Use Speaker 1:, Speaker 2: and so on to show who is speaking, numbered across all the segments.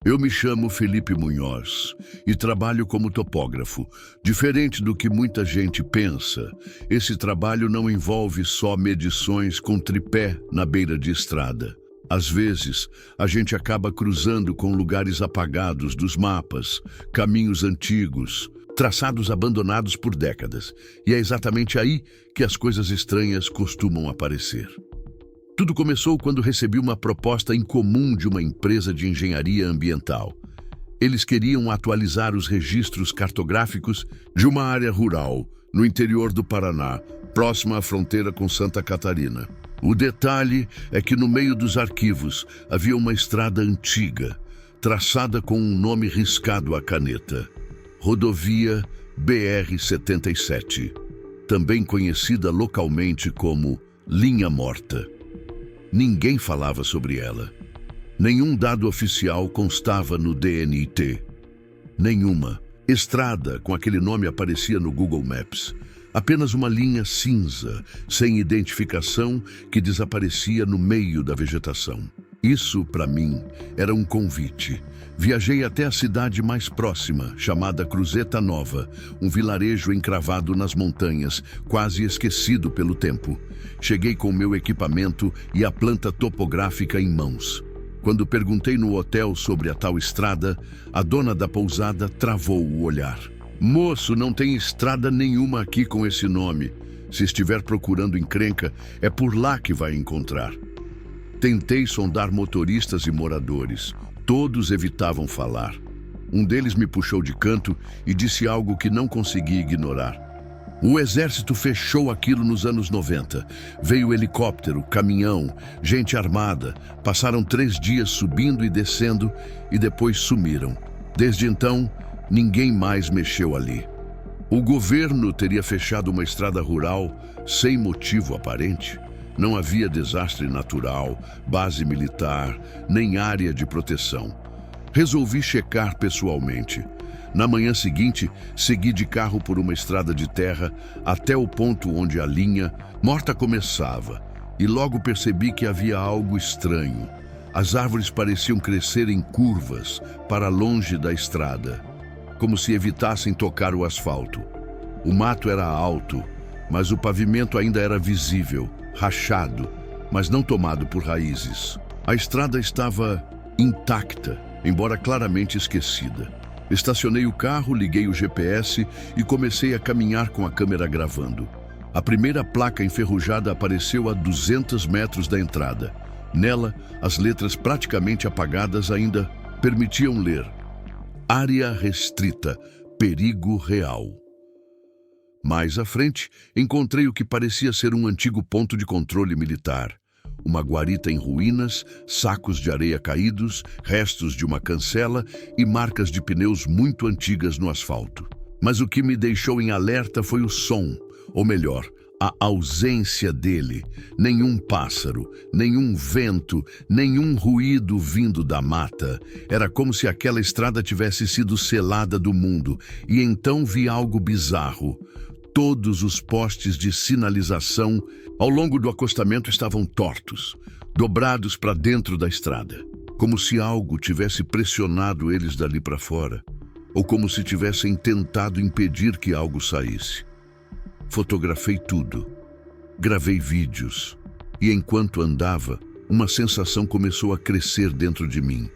Speaker 1: Eu me chamo Felipe Munhoz e trabalho como topógrafo. Diferente do que muita gente pensa, esse trabalho não envolve só medições com tripé na beira de estrada. Às vezes, a gente acaba cruzando com lugares apagados dos mapas, caminhos antigos, traçados abandonados por décadas. E é exatamente aí que as coisas estranhas costumam aparecer. Tudo começou quando recebi uma proposta incomum de uma empresa de engenharia ambiental. Eles queriam atualizar os registros cartográficos de uma área rural, no interior do Paraná, próxima à fronteira com Santa Catarina. O detalhe é que no meio dos arquivos havia uma estrada antiga, traçada com um nome riscado à caneta. Rodovia BR-77, também conhecida localmente como Linha Morta. Ninguém falava sobre ela. Nenhum dado oficial constava no DNT. Nenhuma estrada com aquele nome aparecia no Google Maps. Apenas uma linha cinza, sem identificação, que desaparecia no meio da vegetação. Isso, para mim, era um convite. Viajei até a cidade mais próxima, chamada Cruzeta Nova, um vilarejo encravado nas montanhas, quase esquecido pelo tempo. Cheguei com meu equipamento e a planta topográfica em mãos. Quando perguntei no hotel sobre a tal estrada, a dona da pousada travou o olhar. "Moço, não tem estrada nenhuma aqui com esse nome. Se estiver procurando encrenca, é por lá que vai encontrar." Tentei sondar motoristas e moradores. Todos evitavam falar. Um deles me puxou de canto e disse algo que não consegui ignorar. O exército fechou aquilo nos anos 90. Veio helicóptero, caminhão, gente armada. Passaram 3 dias subindo e descendo e depois sumiram. Desde então, ninguém mais mexeu ali. O governo teria fechado uma estrada rural sem motivo aparente. Não havia desastre natural, base militar, nem área de proteção. Resolvi checar pessoalmente. Na manhã seguinte, segui de carro por uma estrada de terra até o ponto onde a linha morta começava, e logo percebi que havia algo estranho. As árvores pareciam crescer em curvas para longe da estrada, como se evitassem tocar o asfalto. O mato era alto, mas o pavimento ainda era visível, rachado, mas não tomado por raízes. A estrada estava intacta, embora claramente esquecida. Estacionei o carro, liguei o GPS e comecei a caminhar com a câmera gravando. A primeira placa enferrujada apareceu a 200 metros da entrada. Nela, as letras praticamente apagadas ainda permitiam ler: "Área restrita, perigo real." Mais à frente, encontrei o que parecia ser um antigo ponto de controle militar. Uma guarita em ruínas, sacos de areia caídos, restos de uma cancela e marcas de pneus muito antigas no asfalto. Mas o que me deixou em alerta foi o som, ou melhor, a ausência dele. Nenhum pássaro, nenhum vento, nenhum ruído vindo da mata. Era como se aquela estrada tivesse sido selada do mundo. E então vi algo bizarro. Todos os postes de sinalização ao longo do acostamento estavam tortos, dobrados para dentro da estrada, como se algo tivesse pressionado eles dali para fora, ou como se tivessem tentado impedir que algo saísse. Fotografei tudo, gravei vídeos, e enquanto andava, uma sensação começou a crescer dentro de mim,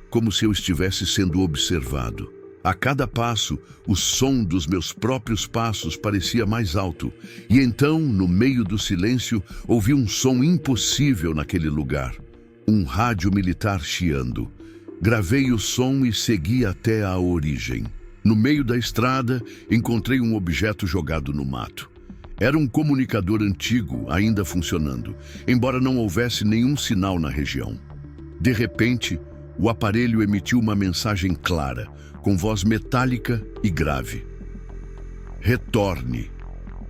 Speaker 1: como se eu estivesse sendo observado. A cada passo, o som dos meus próprios passos parecia mais alto. E então, no meio do silêncio, ouvi um som impossível naquele lugar. Um rádio militar chiando. Gravei o som e segui até a origem. No meio da estrada, encontrei um objeto jogado no mato. Era um comunicador antigo, ainda funcionando, embora não houvesse nenhum sinal na região. De repente, o aparelho emitiu uma mensagem clara, com voz metálica e grave: "Retorne.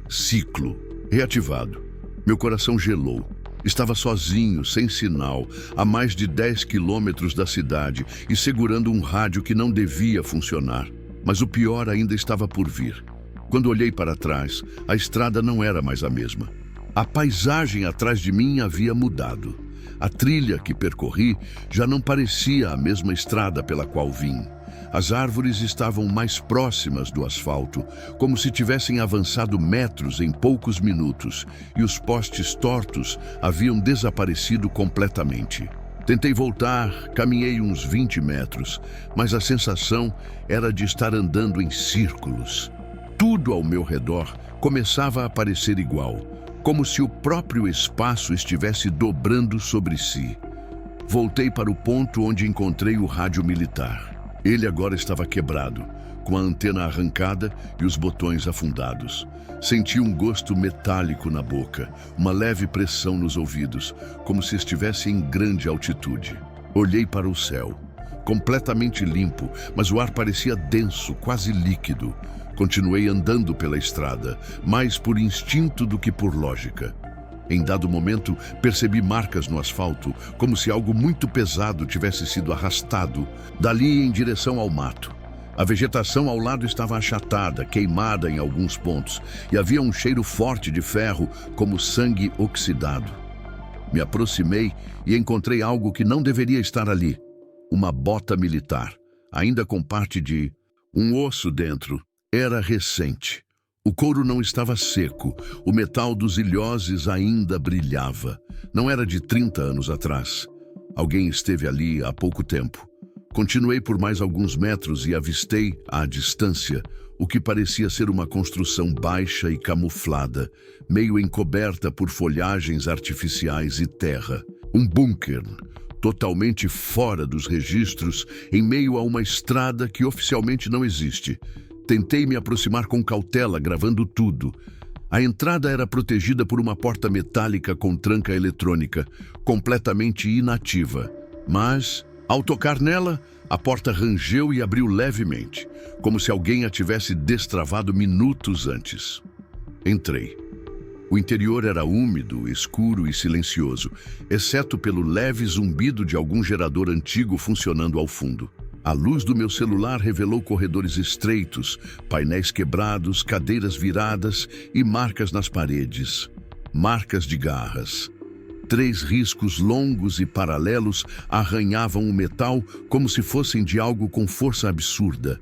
Speaker 1: Ciclo reativado." Meu coração gelou. Estava sozinho, sem sinal, a mais de 10 quilômetros da cidade e segurando um rádio que não devia funcionar. Mas o pior ainda estava por vir. Quando olhei para trás, a estrada não era mais a mesma. A paisagem atrás de mim havia mudado. A trilha que percorri já não parecia a mesma estrada pela qual vim. As árvores estavam mais próximas do asfalto, como se tivessem avançado metros em poucos minutos, e os postes tortos haviam desaparecido completamente. Tentei voltar, caminhei uns 20 metros, mas a sensação era de estar andando em círculos. Tudo ao meu redor começava a parecer igual, como se o próprio espaço estivesse dobrando sobre si. Voltei para o ponto onde encontrei o rádio militar. Ele agora estava quebrado, com a antena arrancada e os botões afundados. Senti um gosto metálico na boca, uma leve pressão nos ouvidos, como se estivesse em grande altitude. Olhei para o céu, completamente limpo, mas o ar parecia denso, quase líquido. Continuei andando pela estrada, mais por instinto do que por lógica. Em dado momento, percebi marcas no asfalto, como se algo muito pesado tivesse sido arrastado dali em direção ao mato. A vegetação ao lado estava achatada, queimada em alguns pontos, e havia um cheiro forte de ferro, como sangue oxidado. Me aproximei e encontrei algo que não deveria estar ali. Uma bota militar, ainda com parte de um osso dentro. Era recente. O couro não estava seco, o metal dos ilhoses ainda brilhava. Não era de 30 anos atrás. Alguém esteve ali há pouco tempo. Continuei por mais alguns metros e avistei, à distância, o que parecia ser uma construção baixa e camuflada, meio encoberta por folhagens artificiais e terra. Um bunker, totalmente fora dos registros, em meio a uma estrada que oficialmente não existe. Tentei me aproximar com cautela, gravando tudo. A entrada era protegida por uma porta metálica com tranca eletrônica, completamente inativa. Mas, ao tocar nela, a porta rangeu e abriu levemente, como se alguém a tivesse destravado minutos antes. Entrei. O interior era úmido, escuro e silencioso, exceto pelo leve zumbido de algum gerador antigo funcionando ao fundo. A luz do meu celular revelou corredores estreitos, painéis quebrados, cadeiras viradas e marcas nas paredes. Marcas de garras. 3 riscos longos e paralelos arranhavam o metal como se fossem de algo com força absurda.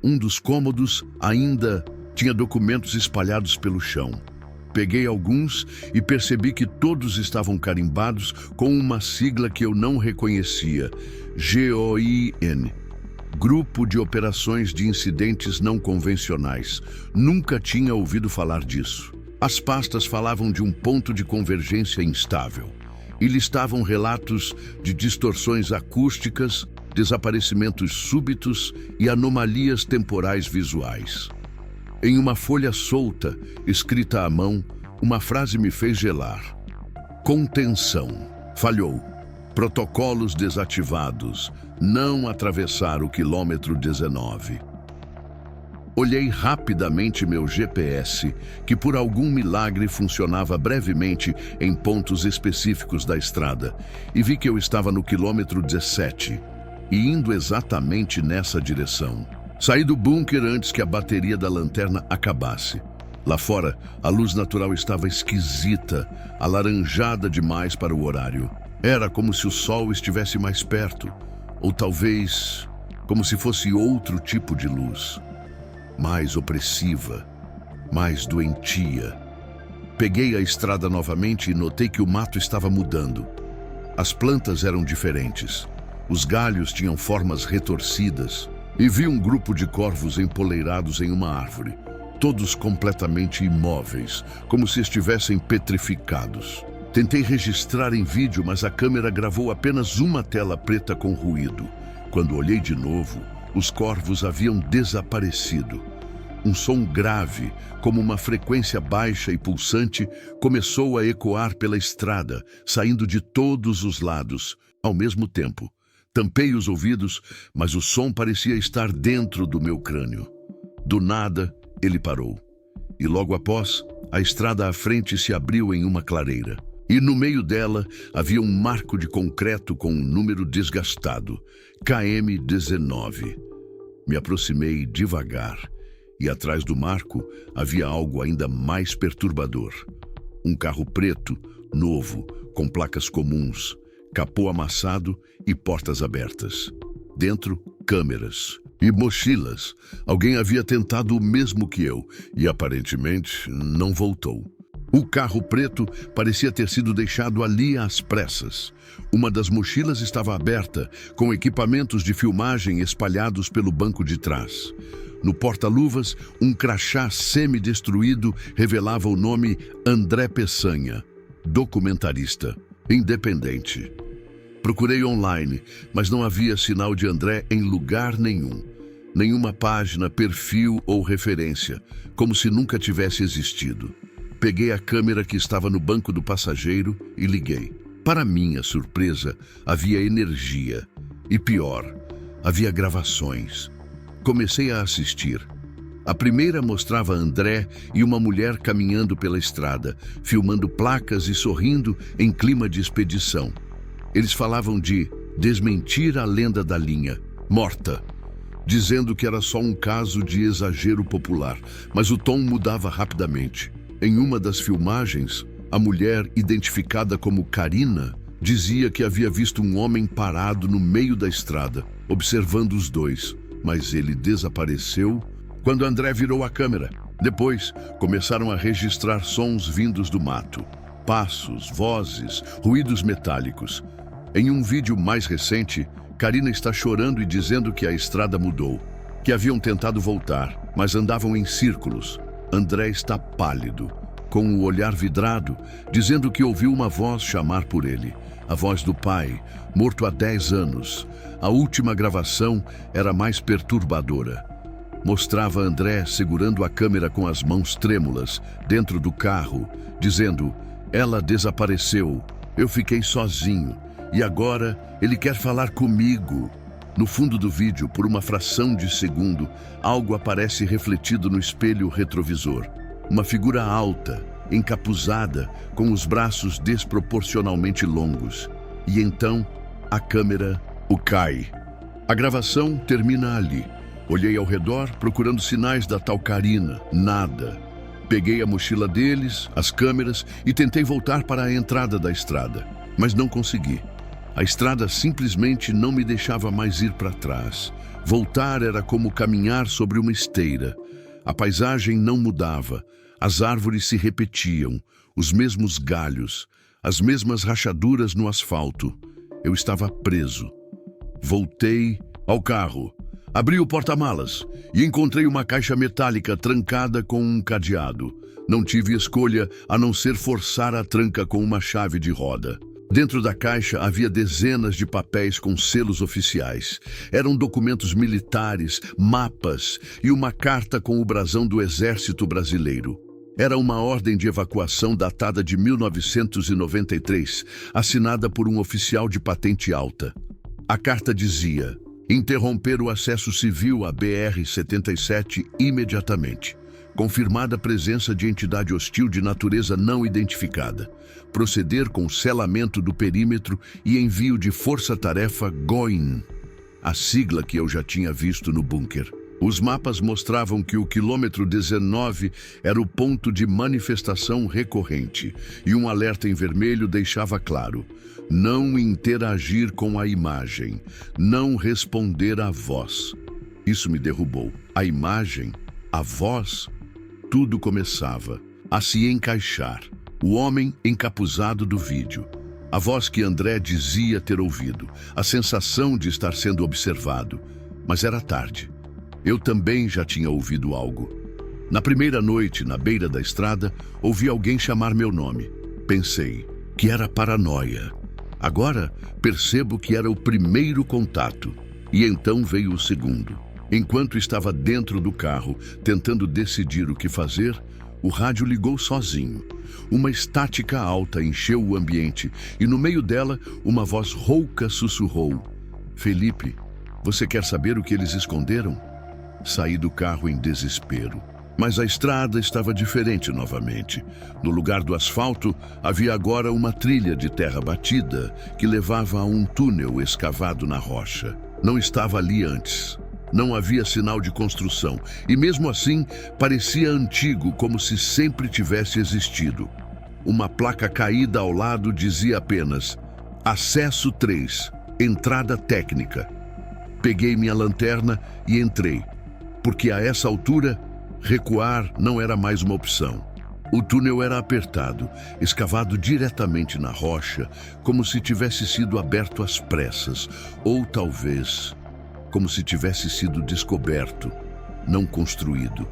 Speaker 1: Um dos cômodos ainda tinha documentos espalhados pelo chão. Peguei alguns e percebi que todos estavam carimbados com uma sigla que eu não reconhecia: GOIN. Grupo de Operações de Incidentes Não Convencionais. Nunca tinha ouvido falar disso. As pastas falavam de um ponto de convergência instável e listavam relatos de distorções acústicas, desaparecimentos súbitos e anomalias temporais visuais. Em uma folha solta, escrita à mão, uma frase me fez gelar. Contenção. Falhou. Protocolos desativados. Não atravessar o quilômetro 19. Olhei rapidamente meu GPS, que por algum milagre funcionava brevemente em pontos específicos da estrada, e vi que eu estava no quilômetro 17, e indo exatamente nessa direção. Saí do bunker antes que a bateria da lanterna acabasse. Lá fora, a luz natural estava esquisita, alaranjada demais para o horário. Era como se o sol estivesse mais perto, ou talvez como se fosse outro tipo de luz. Mais opressiva, mais doentia. Peguei a estrada novamente e notei que o mato estava mudando. As plantas eram diferentes. Os galhos tinham formas retorcidas. E vi um grupo de corvos empoleirados em uma árvore, todos completamente imóveis, como se estivessem petrificados. Tentei registrar em vídeo, mas a câmera gravou apenas uma tela preta com ruído. Quando olhei de novo, os corvos haviam desaparecido. Um som grave, como uma frequência baixa e pulsante, começou a ecoar pela estrada, saindo de todos os lados, ao mesmo tempo. Tampei os ouvidos, mas o som parecia estar dentro do meu crânio. Do nada, ele parou. E logo após, a estrada à frente se abriu em uma clareira. E no meio dela havia um marco de concreto com um número desgastado, KM-19. Me aproximei devagar, e atrás do marco havia algo ainda mais perturbador. Um carro preto, novo, com placas comuns, capô amassado e portas abertas. Dentro, câmeras e mochilas. Alguém havia tentado o mesmo que eu e aparentemente não voltou. O carro preto parecia ter sido deixado ali às pressas. Uma das mochilas estava aberta, com equipamentos de filmagem espalhados pelo banco de trás. No porta-luvas, um crachá semi-destruído revelava o nome André Peçanha, documentarista, independente. Procurei online, mas não havia sinal de André em lugar nenhum. Nenhuma página, perfil ou referência, como se nunca tivesse existido. Peguei a câmera que estava no banco do passageiro e liguei. Para minha surpresa, havia energia. E pior, havia gravações. Comecei a assistir. A primeira mostrava André e uma mulher caminhando pela estrada, filmando placas e sorrindo em clima de expedição. Eles falavam de desmentir a lenda da linha, morta, dizendo que era só um caso de exagero popular, mas o tom mudava rapidamente. Em uma das filmagens, a mulher, identificada como Karina, dizia que havia visto um homem parado no meio da estrada, observando os dois, mas ele desapareceu quando André virou a câmera. Depois, começaram a registrar sons vindos do mato, passos, vozes, ruídos metálicos. Em um vídeo mais recente, Karina está chorando e dizendo que a estrada mudou, que haviam tentado voltar, mas andavam em círculos. André está pálido, com o olhar vidrado, dizendo que ouviu uma voz chamar por ele. A voz do pai, morto há 10 anos. A última gravação era mais perturbadora. Mostrava André segurando a câmera com as mãos trêmulas, dentro do carro, dizendo: "Ela desapareceu, eu fiquei sozinho, e agora ele quer falar comigo." No fundo do vídeo, por uma fração de segundo, algo aparece refletido no espelho retrovisor. Uma figura alta, encapuzada, com os braços desproporcionalmente longos. E então, a câmera o cai. A gravação termina ali. Olhei ao redor, procurando sinais da tal Karina. Nada. Peguei a mochila deles, as câmeras, e tentei voltar para a entrada da estrada. Mas não consegui. A estrada simplesmente não me deixava mais ir para trás. Voltar era como caminhar sobre uma esteira. A paisagem não mudava. As árvores se repetiam, os mesmos galhos, as mesmas rachaduras no asfalto. Eu estava preso. Voltei ao carro. Abri o porta-malas e encontrei uma caixa metálica trancada com um cadeado. Não tive escolha a não ser forçar a tranca com uma chave de roda. Dentro da caixa havia dezenas de papéis com selos oficiais. Eram documentos militares, mapas e uma carta com o brasão do Exército Brasileiro. Era uma ordem de evacuação datada de 1993, assinada por um oficial de patente alta. A carta dizia: interromper o acesso civil à BR-77 imediatamente. Confirmada a presença de entidade hostil de natureza não identificada. Proceder com selamento do perímetro e envio de força-tarefa GOIN, a sigla que eu já tinha visto no bunker. Os mapas mostravam que o quilômetro 19 era o ponto de manifestação recorrente, e um alerta em vermelho deixava claro: não interagir com a imagem, não responder à voz. Isso me derrubou. A imagem, a voz, tudo começava a se encaixar. O homem encapuzado do vídeo, a voz que André dizia ter ouvido, a sensação de estar sendo observado. Mas era tarde. Eu também já tinha ouvido algo. Na primeira noite, na beira da estrada, ouvi alguém chamar meu nome. Pensei que era paranoia. Agora percebo que era o primeiro contato. E então veio o segundo. Enquanto estava dentro do carro, tentando decidir o que fazer, o rádio ligou sozinho. Uma estática alta encheu o ambiente e no meio dela uma voz rouca sussurrou: "Felipe, você quer saber o que eles esconderam?" Saí do carro em desespero. Mas a estrada estava diferente novamente. No lugar do asfalto, havia agora uma trilha de terra batida que levava a um túnel escavado na rocha. Não estava ali antes. Não havia sinal de construção, e mesmo assim parecia antigo, como se sempre tivesse existido. Uma placa caída ao lado dizia apenas: Acesso 3, entrada técnica. Peguei minha lanterna e entrei, porque a essa altura, recuar não era mais uma opção. O túnel era apertado, escavado diretamente na rocha, como se tivesse sido aberto às pressas, ou talvez como se tivesse sido descoberto, não construído.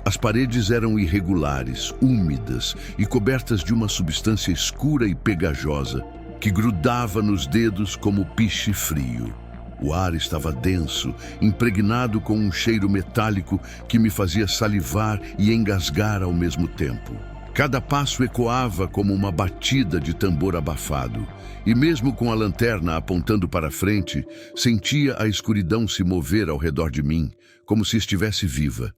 Speaker 1: As paredes eram irregulares, úmidas e cobertas de uma substância escura e pegajosa que grudava nos dedos como piche frio. O ar estava denso, impregnado com um cheiro metálico que me fazia salivar e engasgar ao mesmo tempo. Cada passo ecoava como uma batida de tambor abafado, e mesmo com a lanterna apontando para frente, sentia a escuridão se mover ao redor de mim, como se estivesse viva.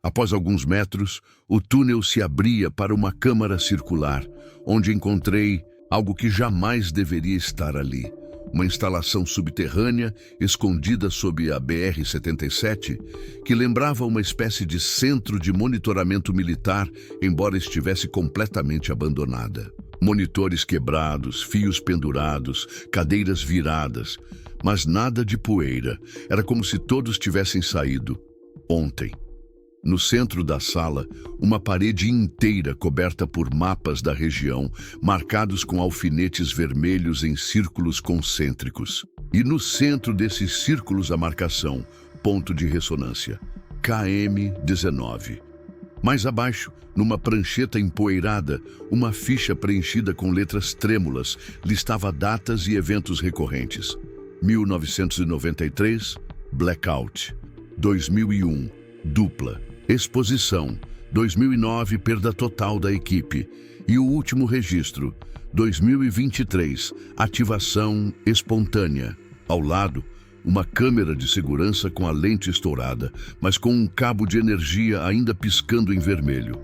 Speaker 1: Após alguns metros, o túnel se abria para uma câmara circular, onde encontrei algo que jamais deveria estar ali. Uma instalação subterrânea, escondida sob a BR-77, que lembrava uma espécie de centro de monitoramento militar, embora estivesse completamente abandonada. Monitores quebrados, fios pendurados, cadeiras viradas, mas nada de poeira. Era como se todos tivessem saído ontem. No centro da sala, uma parede inteira coberta por mapas da região, marcados com alfinetes vermelhos em círculos concêntricos. E no centro desses círculos a marcação, ponto de ressonância, KM-19. Mais abaixo, numa prancheta empoeirada, uma ficha preenchida com letras trêmulas listava datas e eventos recorrentes. 1993, Blackout. 2001, Dupla. Exposição, 2009, perda total da equipe. E o último registro, 2023, ativação espontânea. Ao lado, uma câmera de segurança com a lente estourada, mas com um cabo de energia ainda piscando em vermelho.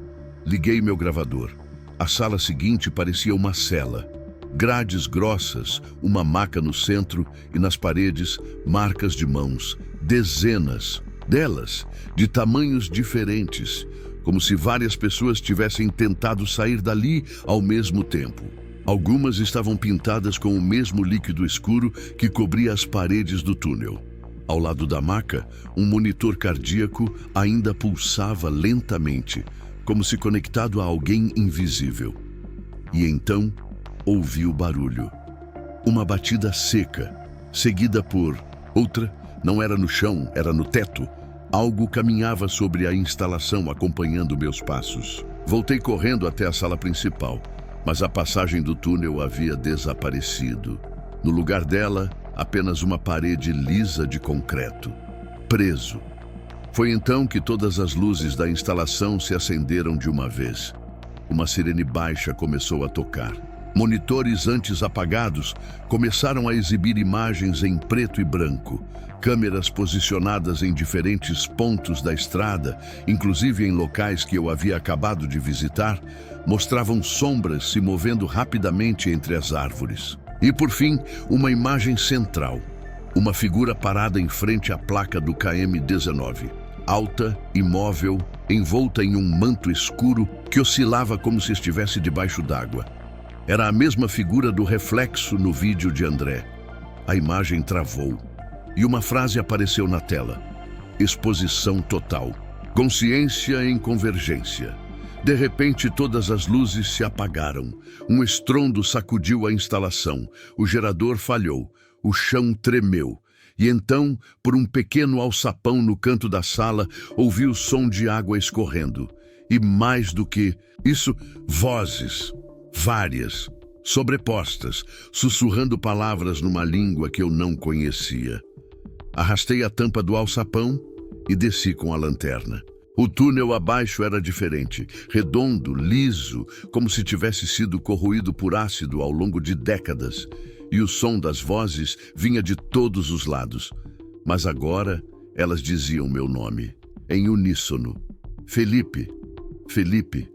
Speaker 1: Liguei meu gravador. A sala seguinte parecia uma cela. Grades grossas, uma maca no centro e nas paredes, marcas de mãos, dezenas delas, de tamanhos diferentes, como se várias pessoas tivessem tentado sair dali ao mesmo tempo. Algumas estavam pintadas com o mesmo líquido escuro que cobria as paredes do túnel. Ao lado da maca, um monitor cardíaco ainda pulsava lentamente, como se conectado a alguém invisível. E então, ouvi o barulho. Uma batida seca, seguida por outra. Não era no chão, era no teto. Algo caminhava sobre a instalação, acompanhando meus passos. Voltei correndo até a sala principal, mas a passagem do túnel havia desaparecido. No lugar dela, apenas uma parede lisa de concreto. Preso. Foi então que todas as luzes da instalação se acenderam de uma vez. Uma sirene baixa começou a tocar. Monitores antes apagados começaram a exibir imagens em preto e branco. Câmeras posicionadas em diferentes pontos da estrada, inclusive em locais que eu havia acabado de visitar, mostravam sombras se movendo rapidamente entre as árvores. E, por fim, uma imagem central. Uma figura parada em frente à placa do KM-19. Alta, imóvel, envolta em um manto escuro que oscilava como se estivesse debaixo d'água. Era a mesma figura do reflexo no vídeo de André. A imagem travou e uma frase apareceu na tela. Exposição total. Consciência em convergência. De repente, todas as luzes se apagaram. Um estrondo sacudiu a instalação. O gerador falhou. O chão tremeu. E então, por um pequeno alçapão no canto da sala, ouvi o som de água escorrendo. E mais do que isso, vozes. Várias, sobrepostas, sussurrando palavras numa língua que eu não conhecia. Arrastei a tampa do alçapão e desci com a lanterna. O túnel abaixo era diferente, redondo, liso, como se tivesse sido corroído por ácido ao longo de décadas, e o som das vozes vinha de todos os lados. Mas agora elas diziam meu nome, em uníssono. Felipe, Felipe,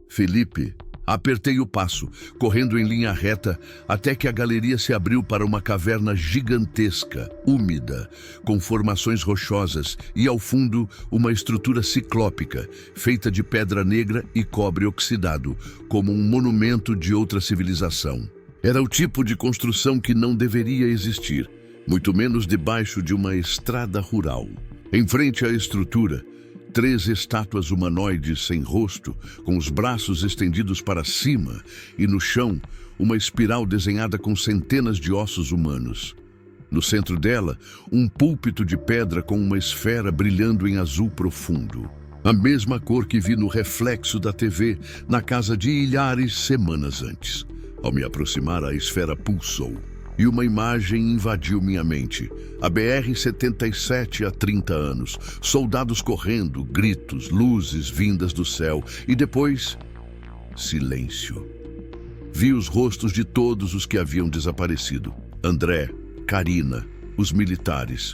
Speaker 1: Felipe. Apertei o passo, correndo em linha reta, até que a galeria se abriu para uma caverna gigantesca, úmida, com formações rochosas e, ao fundo, uma estrutura ciclópica, feita de pedra negra e cobre oxidado, como um monumento de outra civilização. Era o tipo de construção que não deveria existir, muito menos debaixo de uma estrada rural. Em frente à estrutura, 3 estátuas humanoides sem rosto, com os braços estendidos para cima, e no chão, uma espiral desenhada com centenas de ossos humanos. No centro dela, um púlpito de pedra com uma esfera brilhando em azul profundo. A mesma cor que vi no reflexo da TV na casa de Ilhares semanas antes. Ao me aproximar, a esfera pulsou. E uma imagem invadiu minha mente. A BR-77 há 30 anos. Soldados correndo, gritos, luzes vindas do céu. E depois, silêncio. Vi os rostos de todos os que haviam desaparecido. André, Karina, os militares.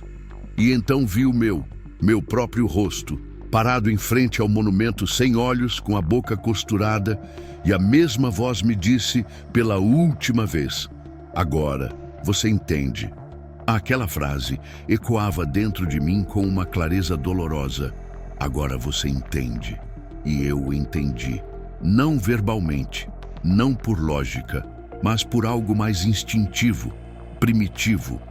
Speaker 1: E então vi o meu próprio rosto, parado em frente ao monumento sem olhos, com a boca costurada, e a mesma voz me disse pela última vez: agora, você entende. Aquela frase ecoava dentro de mim com uma clareza dolorosa. Agora você entende. E eu entendi. Não verbalmente, não por lógica, mas por algo mais instintivo, primitivo.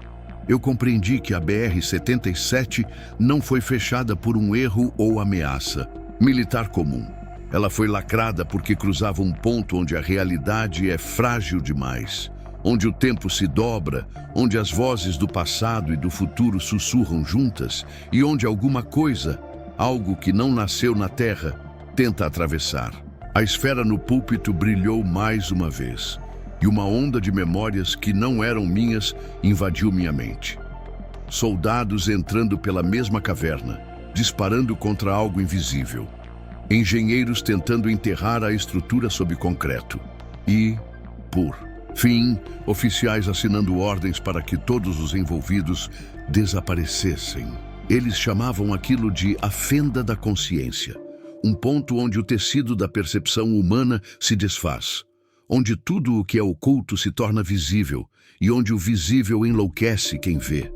Speaker 1: Eu compreendi que a BR-77 não foi fechada por um erro ou ameaça militar comum. Ela foi lacrada porque cruzava um ponto onde a realidade é frágil demais, onde o tempo se dobra, onde as vozes do passado e do futuro sussurram juntas e onde alguma coisa, algo que não nasceu na Terra, tenta atravessar. A esfera no púlpito brilhou mais uma vez, e uma onda de memórias que não eram minhas invadiu minha mente. Soldados entrando pela mesma caverna, disparando contra algo invisível. Engenheiros tentando enterrar a estrutura sob concreto. E, por fim, oficiais assinando ordens para que todos os envolvidos desaparecessem. Eles chamavam aquilo de a fenda da consciência, um ponto onde o tecido da percepção humana se desfaz, onde tudo o que é oculto se torna visível e onde o visível enlouquece quem vê.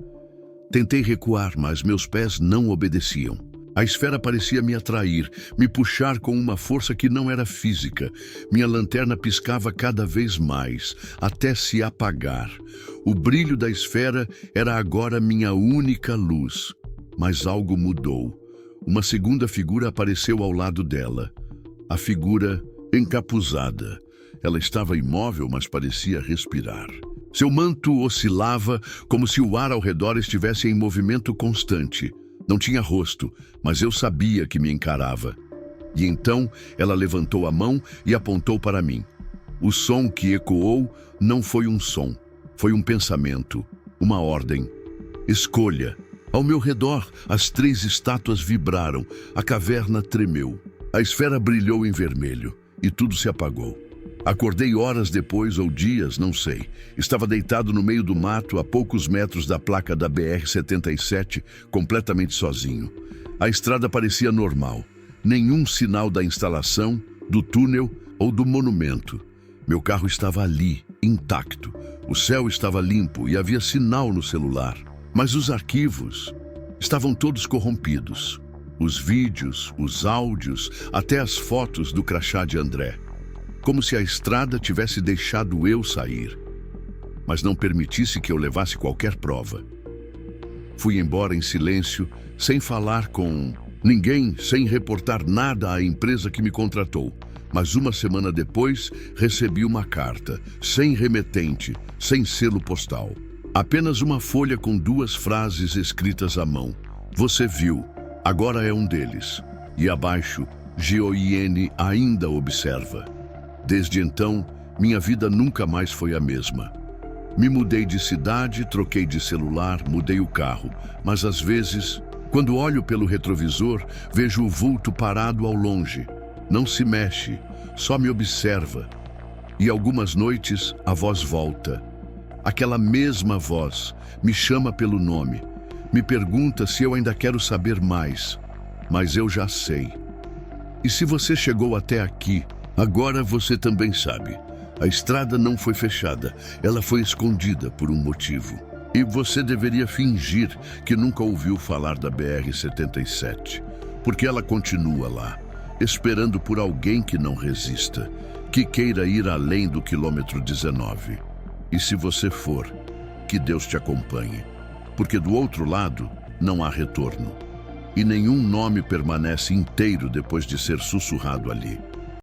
Speaker 1: Tentei recuar, mas meus pés não obedeciam. A esfera parecia me atrair, me puxar com uma força que não era física. Minha lanterna piscava cada vez mais, até se apagar. O brilho da esfera era agora minha única luz. Mas algo mudou. Uma segunda figura apareceu ao lado dela. A figura encapuzada. Ela estava imóvel, mas parecia respirar. Seu manto oscilava, como se o ar ao redor estivesse em movimento constante. Não tinha rosto, mas eu sabia que me encarava. E então ela levantou a mão e apontou para mim. O som que ecoou não foi um som, foi um pensamento, uma ordem. Escolha. Ao meu redor, as 3 estátuas vibraram, a caverna tremeu. A esfera brilhou em vermelho e tudo se apagou. Acordei horas depois ou dias, não sei. Estava deitado no meio do mato, a poucos metros da placa da BR-77, completamente sozinho. A estrada parecia normal. Nenhum sinal da instalação, do túnel ou do monumento. Meu carro estava ali, intacto. O céu estava limpo e havia sinal no celular. Mas os arquivos estavam todos corrompidos. Os vídeos, os áudios, até as fotos do crachá de André. Como se a estrada tivesse deixado eu sair, mas não permitisse que eu levasse qualquer prova. Fui embora em silêncio, sem falar com ninguém, sem reportar nada à empresa que me contratou. Mas uma semana depois, recebi uma carta, sem remetente, sem selo postal. Apenas uma folha com 2 frases escritas à mão. Você viu, agora é um deles. E abaixo, Goin ainda observa. Desde então, minha vida nunca mais foi a mesma. Me mudei de cidade, troquei de celular, mudei o carro, mas às vezes, quando olho pelo retrovisor, vejo o vulto parado ao longe. Não se mexe, só me observa. E algumas noites, a voz volta. Aquela mesma voz me chama pelo nome, me pergunta se eu ainda quero saber mais, mas eu já sei. E se você chegou até aqui, Agora você também sabe. A estrada não foi fechada, ela foi escondida por um motivo. E você deveria fingir que nunca ouviu falar da BR-77, porque ela continua lá, esperando por alguém que não resista, que queira ir além do quilômetro 19. E se você for, que Deus te acompanhe, porque do outro lado não há retorno. E nenhum nome permanece inteiro depois de ser sussurrado ali.